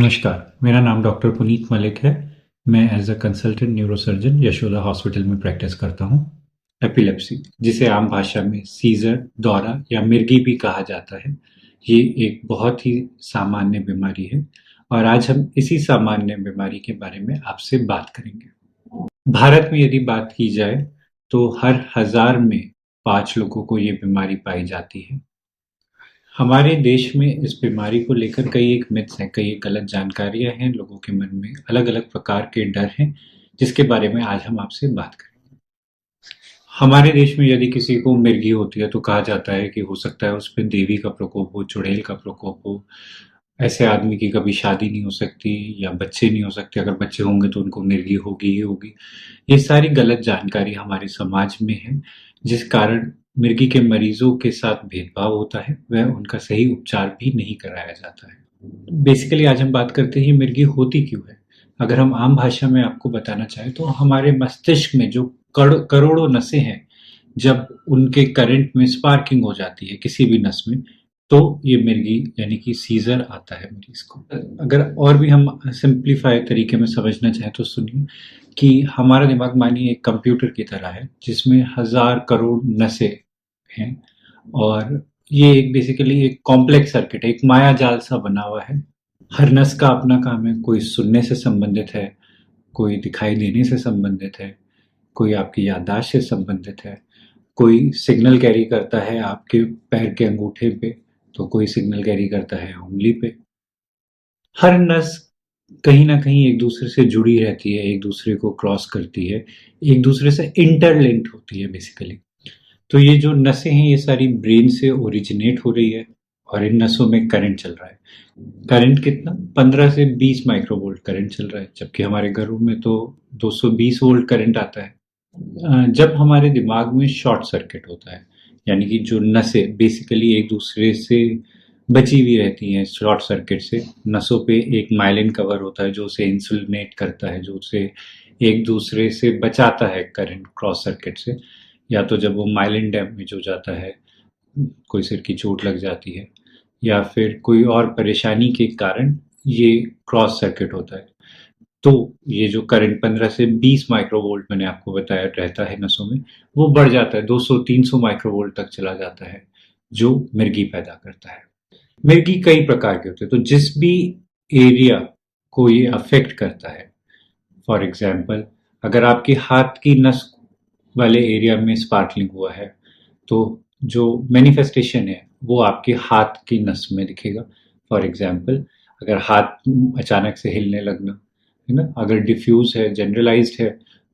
नमस्कार, मेरा नाम डॉक्टर पुनीत मलिक है। मैं as a consultant neurosurgeon Yashoda hospital में प्रैक्टिस करता हूँ। एपिलेप्सी, जिसे आम भाषा में सीजर, दौरा या मिर्गी भी कहा जाता है, ये एक बहुत ही सामान्य बीमारी है और आज हम इसी सामान्य बीमारी के बारे में आपसे बात करेंगे। भारत में यदि बात की जाए तो हर 1000 में 5 लोगों को ये बीमारी पाई जाती है। हमारे देश में इस बीमारी को लेकर कई एक मिथ्स हैं, कई एक गलत जानकारियां हैं, लोगों के मन में अलग-अलग प्रकार के डर हैं, जिसके बारे में आज हम आपसे बात करेंगे। हमारे देश में यदि किसी को मिर्गी होती है तो कहा जाता है कि हो सकता है उस पे देवी का प्रकोप हो, चुड़ैल का प्रकोप हो। ऐसे आदमी की कभी शादी नहीं हो सकती या बच्चे नहीं हो सकते, अगर बच्चे होंगे तो उनको मिर्गी होगी ही होगी। ये सारी गलत जानकारी हमारे समाज में है, जिस कारण मिर्गी के मरीजों के साथ भेदभाव होता है, वह उनका सही उपचार भी नहीं कराया जाता है। बेसिकली आज हम बात करते हैं मिर्गी होती क्यों है। अगर हम आम भाषा में आपको बताना चाहें तो हमारे मस्तिष्क में जो करोड़ों नसें हैं, जब उनके करंट में स्पार्किंग हो जाती है किसी भी नस में, तो ये मिर्गी यानी कि सीजर आता है मरीज को। अगर और भी हम सिंप्लीफाई तरीके में समझना चाहें तो सुनिए कि हमारा दिमाग मानिए एक कंप्यूटर की तरह है, जिसमें 1000 करोड़ नसें हैं और ये एक बेसिकली एक कॉम्प्लेक्स सर्किट है, एक माया जाल सा बना हुआ है। हर नस का अपना काम है, कोई सुनने से संबंधित है, कोई दिखाई देने से संबंधित है, कोई आपकी याददाश्त से संबंधित है, कोई सिग्नल कैरी करता है आपके पैर के अंगूठे पे, तो कोई सिग्नल कैरी करता है उंगली पे। हर नस कहीं ना कहीं एक दूसरे से जुड़ी रहती है, एक दूसरे को क्रॉस करती है, एक दूसरे से इंटरलिंक्ड होती है बेसिकली। तो ये जो नसें हैं ये सारी ब्रेन से ओरिजिनेट हो रही है और इन नसों में करंट चल रहा है। करंट कितना? 15 से 20 माइक्रोवोल्ट करंट चल रहा है, जबकि हमारे घरों में तो 220 वोल्ट करंट आता है। जब हमारे दिमाग में शॉर्ट सर्किट होता है, यानी कि जो नसें बेसिकली एक दूसरे से बची हुई रहती हैं शॉर्ट सर्किट से, नसों पे एक माइलिन कवर होता है जो उसे इंसुलेट करता है, जो उसे एक दूसरे से बचाता है करंट क्रॉस सर्किट से। या तो जब वो माइलिन डैमेज हो जाता है, कोई सिर की चोट लग जाती है या फिर कोई और परेशानी के कारण ये क्रॉस सर्किट होता है, तो ये जो करंट 15 से 20 माइक्रोवोल्ट मैंने आपको बताया रहता है नसों में, वो बढ़ जाता है 200-300 माइक्रोवोल्ट तक चला जाता है, जो मिर्गी पैदा करता है। मिर्गी कई प्रकार के होते हैं, तो जिस भी एरिया को ये अफेक्ट करता है, फॉर एग्जाम्पल अगर आपके हाथ की नस वाले एरिया में स्पार्कलिंग हुआ है, तो जो मैनिफेस्टेशन है वो आपके हाथ की नस में दिखेगा। फॉर एग्जाम्पल अगर हाथ अचानक से हिलने लगना, है ना, अगर डिफ्यूज है, जनरलाइज्ड है,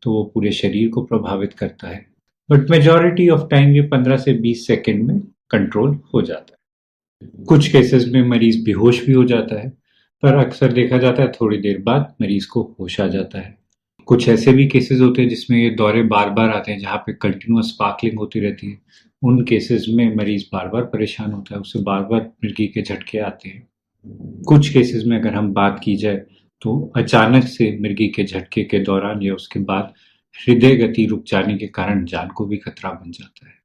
तो वो पूरे शरीर को प्रभावित करता है। बट मेजॉरिटी ऑफ टाइम ये 15 से 20 सेकेंड में कंट्रोल हो जाता है। कुछ केसेस में मरीज बेहोश भी हो जाता है, पर अक्सर देखा जाता है थोड़ी देर बाद मरीज को होश आ जाता है। कुछ ऐसे भी केसेस होते हैं जिसमें ये दौरे बार बार आते हैं, जहाँ पे कंटिन्यूअस स्पार्कलिंग होती रहती है। उन केसेस में मरीज बार बार परेशान होता है, उसे बार बार मिर्गी के झटके आते हैं। कुछ केसेस में अगर हम बात की जाए तो अचानक से मिर्गी के झटके के दौरान या उसके बाद हृदय गति रुक जाने के कारण जान को भी खतरा बन जाता है।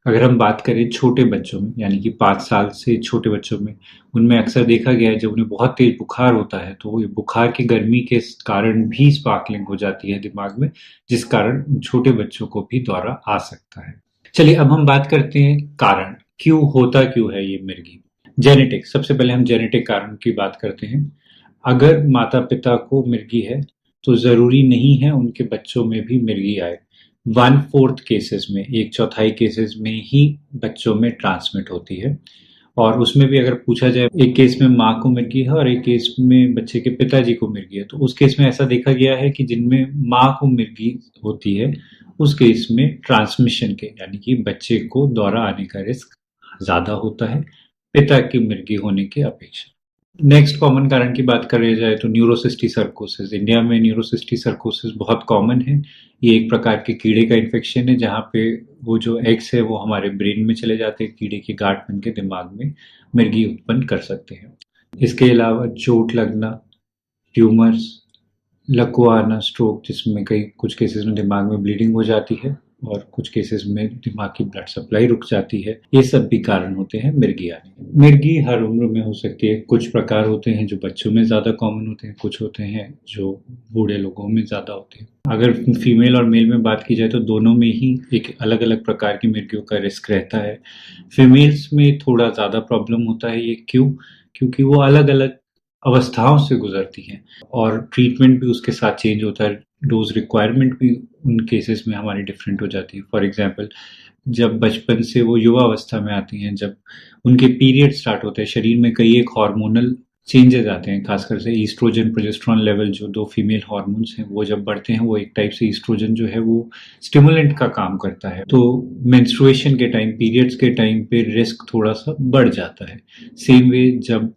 अगर हम बात करें छोटे बच्चों में, यानी कि 5 साल से छोटे बच्चों में, उनमें अक्सर देखा गया है जब उन्हें बहुत तेज बुखार होता है तो वो बुखार की गर्मी के कारण भी स्पार्कलिंग हो जाती है दिमाग में, जिस कारण छोटे बच्चों को भी दौरा आ सकता है। चलिए अब हम बात करते हैं कारण, क्यों है ये मिर्गी। जेनेटिक, सबसे पहले हम जेनेटिक कारण की बात करते हैं। अगर माता पिता को मिर्गी है तो जरूरी नहीं है उनके बच्चों में भी मिर्गी आए। 1/4 केसेस में, 1/4 केसेस में ही बच्चों में ट्रांसमिट होती है। और उसमें भी अगर पूछा जाए, एक केस में माँ को मिर्गी है और एक केस में बच्चे के पिताजी को मिर्गी है, तो उस केस में ऐसा देखा गया है कि जिनमें माँ को मिर्गी होती है उस केस में ट्रांसमिशन के, यानी कि बच्चे को दौरा आने का रिस्क ज्यादा होता है पिता की मिर्गी होने के अपेक्षा। नेक्स्ट कॉमन कारण की बात करें जाए तो न्यूरोसिस्टी सर्कोसिस। इंडिया में न्यूरोसिस्टी सर्कोसिस बहुत कॉमन है। ये एक प्रकार के कीड़े का इन्फेक्शन है, जहाँ पे वो जो एग्स है वो हमारे ब्रेन में चले जाते हैं, कीड़े की गांठ बन के दिमाग में मिर्गी उत्पन्न कर सकते हैं। इसके अलावा चोट लगना, ट्यूमर्स, लकवा आना, स्ट्रोक, जिसमें कई कुछ केसेस में दिमाग में ब्लीडिंग हो जाती है, और कुछ केसेस में दिमाग की ब्लड सप्लाई रुक जाती है। ये सब भी कारण होते हैं मिर्गी आने के। मिर्गी हर उम्र में हो सकती है। कुछ प्रकार होते हैं जो बच्चों में ज़्यादा कॉमन होते हैं, कुछ होते हैं जो बूढ़े लोगों में ज़्यादा होते हैं। अगर फीमेल और मेल में बात की जाए तो दोनों में ही एक अलग-अलग प्रकार की मिर्गियों का रिस्क रहता है। फीमेल्स में थोड़ा ज़्यादा प्रॉब्लम होता है। ये क्यों? क्योंकि वो अलग-अलग अवस्थाओं से गुजरती हैं और ट्रीटमेंट भी उसके साथ चेंज होता है। डोज रिक्वायरमेंट भी उन केसेस में हमारी डिफरेंट हो जाती है। फॉर एग्जांपल, जब बचपन से वो युवा अवस्था में आती हैं, जब उनके पीरियड स्टार्ट होते हैं, शरीर में कई एक हार्मोनल चेंजेस आते हैं, खासकर से ईस्ट्रोजन प्रोजेस्टेरोन लेवल, जो दो फीमेल हार्मोन्स हैं वो जब बढ़ते हैं, वो एक टाइप से ईस्ट्रोजन जो है वो स्टिमुलेंट का काम करता है। तो मेंस्ट्रुएशन के टाइम, पीरियड्स के टाइम पे रिस्क थोड़ा सा बढ़ जाता है। सेम वे जब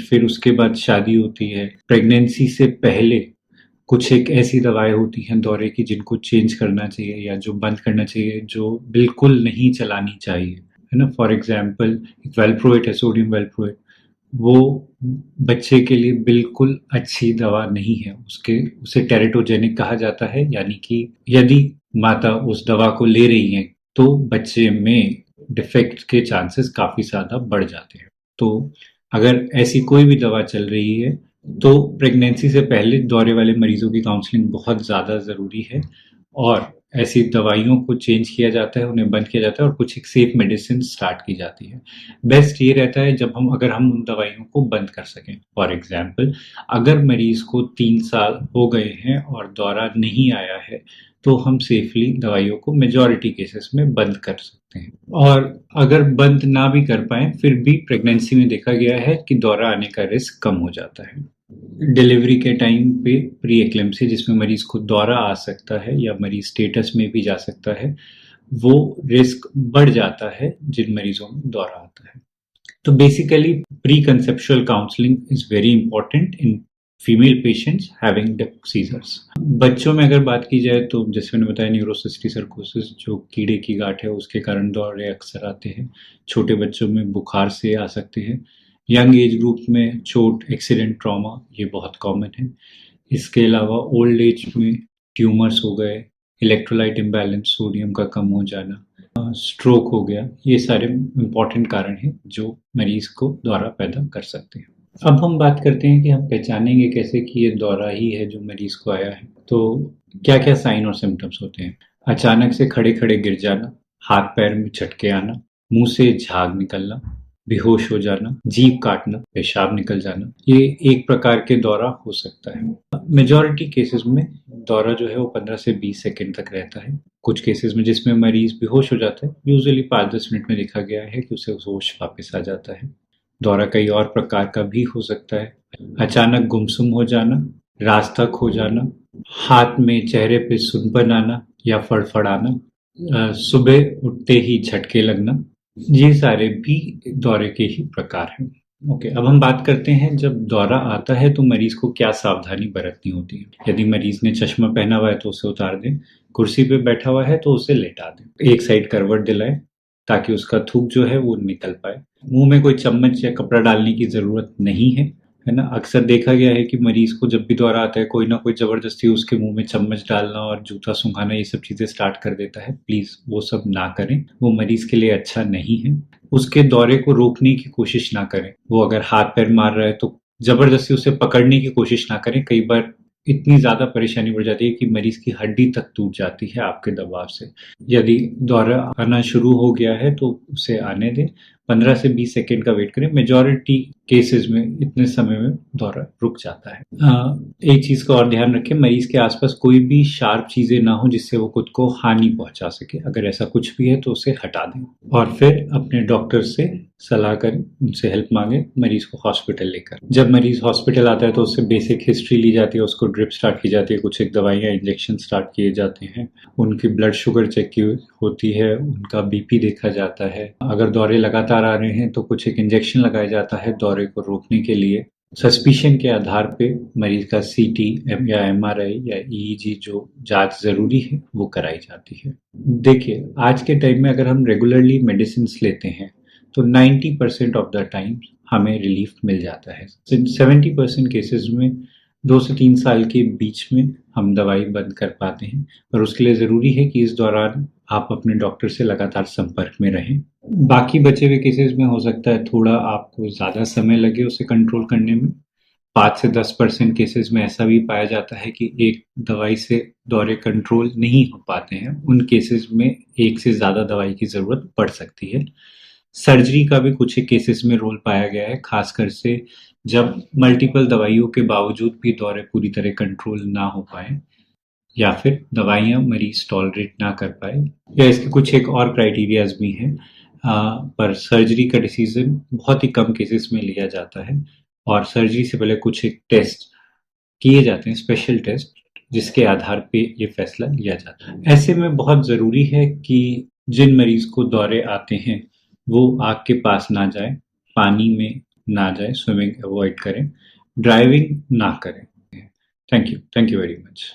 फिर उसके बाद शादी होती है, प्रेगनेंसी से पहले कुछ एक ऐसी दवाएं होती हैं दौरे की जिनको चेंज करना चाहिए या जो बंद करना चाहिए, जो बिल्कुल नहीं चलानी चाहिए, है ना। फॉर एग्जाम्पल, वेल्प्रोएट है, सोडियम वेल्प्रोएट, वो बच्चे के लिए बिल्कुल अच्छी दवा नहीं है। उसे टेरेटोजेनिक कहा जाता है, यानी कि यदि माता उस दवा को ले रही है तो बच्चे में डिफेक्ट के चांसेस काफी ज्यादा बढ़ जाते हैं। तो अगर ऐसी कोई भी दवा चल रही है तो प्रेगनेंसी से पहले दौरे वाले मरीजों की काउंसलिंग बहुत ज़्यादा ज़रूरी है और ऐसी दवाइयों को चेंज किया जाता है, उन्हें बंद किया जाता है और कुछ एक सेफ मेडिसिन स्टार्ट की जाती है। बेस्ट ये रहता है जब अगर हम उन दवाइयों को बंद कर सकें। फॉर एग्जाम्पल, अगर मरीज को 3 साल हो गए हैं और दौरा नहीं आया है तो हम सेफली दवाइयों को मेजॉरिटी केसेस में बंद कर सकते हैं। और अगर बंद ना भी कर पाए फिर भी प्रेगनेंसी में देखा गया है कि दौरा आने का रिस्क कम हो जाता है। डिलीवरी के टाइम पे प्री एक्लेम्पसी, जिसमें मरीज को दौरा आ सकता है या मरीज स्टेटस में भी जा सकता है, वो रिस्क बढ़ जाता है जिन मरीजों में दौरा आता है। तो basically pre conceptual counselling is very important in female patients having seizures. बच्चों में अगर बात की जाए तो जैसे मैंने बताया, न्यूरोसिस्टिसर्कोसिस जो कीड़े की गांठ है उसके कारण दौरे अक्सर आते हैं। छोटे बच्चों में बुखार से आ सकते हैं। यंग एज ग्रुप में चोट, एक्सीडेंट, ट्रॉमा, ये बहुत कॉमन है। इसके अलावा ओल्ड एज में ट्यूमर्स हो गए, इलेक्ट्रोलाइट इम्बैलेंस, सोडियम का कम हो जाना, स्ट्रोक हो गया, ये सारे इंपॉर्टेंट कारण हैं जो मरीज को दौरा पैदा कर सकते हैं। अब हम बात करते हैं कि हम पहचानेंगे कैसे कि ये दौरा ही है जो मरीज को आया है। तो क्या क्या साइन और सिम्टम्स होते हैं? अचानक से खड़े खड़े गिर जाना, हाथ पैर में झटके आना, मुंह से झाग निकलना, बेहोश हो जाना, जीभ काटना, पेशाब निकल जाना, ये एक प्रकार के दौरा हो सकता है। मेजॉरिटी केसेस में दौरा जो है वो 15 से 20 सेकंड तक रहता है। कुछ केसेस में जिसमें मरीज बेहोश हो जाता है, यूजुअली 5-10 मिनट में देखा गया है कि उसे होश वापस आ जाता है। दौरा कई और प्रकार का भी हो सकता है। अचानक गुमसुम हो जाना, रास्ता खो जाना, हाथ में चेहरे पे सुनपन आना या फड़फड़ाना, सुबह उठते ही झटके लगना, ये सारे भी दौरे के ही प्रकार हैं। ओके, अब हम बात करते हैं जब दौरा आता है तो मरीज को क्या सावधानी बरतनी होती है। यदि मरीज ने चश्मा पहना हुआ है तो उसे उतार दें, कुर्सी पे बैठा हुआ है तो उसे लेटा दें, एक साइड करवट दिलाएं ताकि उसका थूक जो है वो निकल पाए। मुंह में कोई चम्मच या कपड़ा डालने की जरूरत नहीं है ना। अक्सर देखा गया है कि मरीज को जब भी दौरा आता है कोई ना कोई जबरदस्ती उसके मुंह में चम्मच डालना और जूता सूंघाना, ये सब चीजें स्टार्ट कर देता है। प्लीज वो सब ना करें, वो मरीज के लिए अच्छा नहीं है। उसके दौरे को रोकने की कोशिश ना करें। वो अगर हाथ पैर मार रहा है तो जबरदस्ती उसे पकड़ने की कोशिश ना करें। कई बार इतनी ज्यादा परेशानी बढ़ जाती है कि मरीज की हड्डी तक टूट जाती है आपके दबाव से। यदि दौरा आना शुरू हो गया है तो उसे आने दें, 15 से 20 सेकंड का वेट करें। मेजॉरिटी केसेस में इतने समय में दौरा रुक जाता है। एक चीज का और ध्यान रखें, मरीज के आसपास कोई भी शार्प चीजें ना हो जिससे वो खुद को हानि पहुंचा सके। अगर ऐसा कुछ भी है तो उसे हटा दें और फिर अपने डॉक्टर से सलाह करें, उनसे हेल्प मांगे, मरीज को हॉस्पिटल लेकर। जब मरीज हॉस्पिटल आता है तो उससे बेसिक हिस्ट्री ली जाती है, उसको ड्रिप स्टार्ट की जाती है, कुछ एक दवाइयाँ, इंजेक्शन स्टार्ट किए जाते हैं, उनकी ब्लड शुगर चेक की होती है, उनका बीपी देखा जाता है। अगर दौरे लगातार आ रहे हैं तो कुछ एक इंजेक्शन लगाया जाता है दौरे को रोकने के लिए। सस्पिशन के आधार पे मरीज का सीटी या एमआरआई या ईईजी जो जांच जरूरी है वो कराई जाती है। देखिए, आज के टाइम में अगर हम रेगुलरली मेडिसिन लेते हैं तो 90% ऑफ द टाइम हमें रिलीफ मिल जाता है। 70% केसेस में 2 से 3 साल के बीच में हम दवाई बंद कर पाते हैं, पर उसके लिए ज़रूरी है कि इस दौरान आप अपने डॉक्टर से लगातार संपर्क में रहें। बाकी बचे हुए केसेज़ में हो सकता है थोड़ा आपको ज़्यादा समय लगे उसे कंट्रोल करने में। 5 से 10% केसेज़ में ऐसा भी पाया जाता है कि एक दवाई से दौरे कंट्रोल नहीं हो पाते हैं। उन केसेज़ में एक से ज़्यादा दवाई की ज़रूरत पड़ सकती है। सर्जरी का भी कुछ एक केसेज़ में रोल पाया गया है, ख़ासकर से जब मल्टीपल दवाइयों के बावजूद भी दौरे पूरी तरह कंट्रोल ना हो पाएँ या फिर दवाइयाँ मरीज़ टॉलरेट ना कर पाए, या इसके कुछ एक और क्राइटेरियाज़ भी हैं। पर सर्जरी का डिसीज़न बहुत ही कम केसेज़ में लिया जाता है और सर्जरी से पहले कुछ एक टेस्ट किए जाते हैं, स्पेशल टेस्ट, जिसके आधार पे ये फैसला लिया जाता है। ऐसे में बहुत ज़रूरी है कि जिन मरीज़ को दौरे आते हैं, वो आग के पास ना जाएँ, पानी में ना जाएँ, स्विमिंग अवॉइड करें, ड्राइविंग ना करें। Thank you very much.